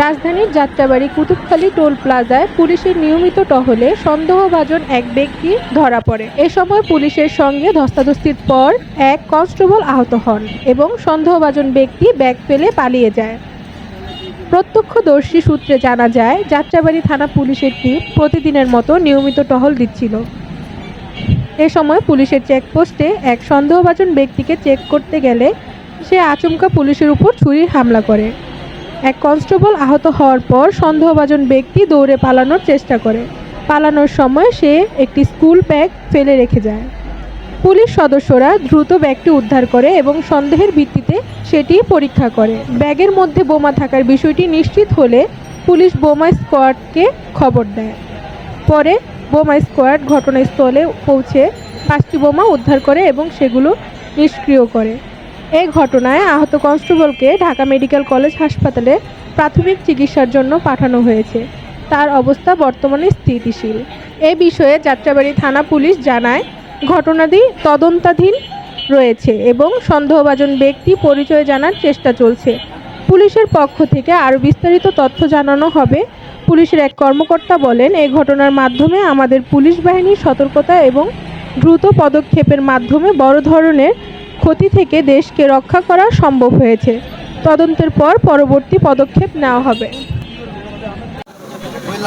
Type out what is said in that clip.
রাজধানীর যাত্রাবাড়ী কুতুবখালী টোল প্লাজায় পুলিশের নিয়মিত টহলে সন্দেহভাজন এক ব্যক্তি ধরা পড়ে। এ সময় পুলিশের সঙ্গে ধস্তাধস্তির পর এক কনস্টেবল আহত হন এবং সন্দেহভাজন ব্যক্তি ব্যাগ ফেলে পালিয়ে যায়। প্রত্যক্ষদর্শী সূত্রে জানা যায়, যাত্রাবাড়ী থানা পুলিশের টিম প্রতিদিনের মতো নিয়মিত টহল দিচ্ছিল। এ সময় পুলিশের চেকপোস্টে এক সন্দেহভাজন ব্যক্তিকে চেক করতে গেলে সে আচমকা পুলিশের উপর ছুরির হামলা করে। এক কনস্টেবল আহত হওয়ার পর সন্দেহভাজন ব্যক্তি দৌড়ে পালানোর চেষ্টা করে। পালানোর সময় সে একটি স্কুল ব্যাগ ফেলে রেখে যায়। পুলিশ সদস্যরা দ্রুত ব্যাগটি উদ্ধার করে এবং সন্দেহের ভিত্তিতে সেটি পরীক্ষা করে। ব্যাগের মধ্যে বোমা থাকার বিষয়টি নিশ্চিত হলে পুলিশ বোমা স্কোয়াডকে খবর দেয়। পরে বোমা স্কোয়াড ঘটনাস্থলে পৌঁছে 5টি বোমা উদ্ধার করে এবং সেগুলো নিষ্ক্রিয় করে। এই ঘটনায় আহত কনস্টেবলকে ঢাকা মেডিকেল কলেজ হাসপাতালে প্রাথমিক চিকিৎসার জন্য পাঠানো হয়েছে। তার অবস্থা বর্তমানে স্থিতিশীল। এ বিষয়ে যাত্রাবাড়ী থানা পুলিশ জানায়, ঘটনাটি তদন্তাধীন রয়েছে এবং সন্দেহভাজন ব্যক্তি পরিচয় জানার চেষ্টা চলছে। পুলিশের পক্ষ থেকে আরও বিস্তারিত তথ্য জানানো হবে। পুলিশের এক কর্মকর্তা বলেন, এই ঘটনার মাধ্যমে আমাদের পুলিশ বাহিনীর সতর্কতা এবং দ্রুত পদক্ষেপের মাধ্যমে বড় ধরনের ক্ষতি থেকে দেশকে রক্ষা করা সম্ভব হয়েছে। তদন্তের পর পরবর্তী পদক্ষেপ নেওয়া হবে। ওই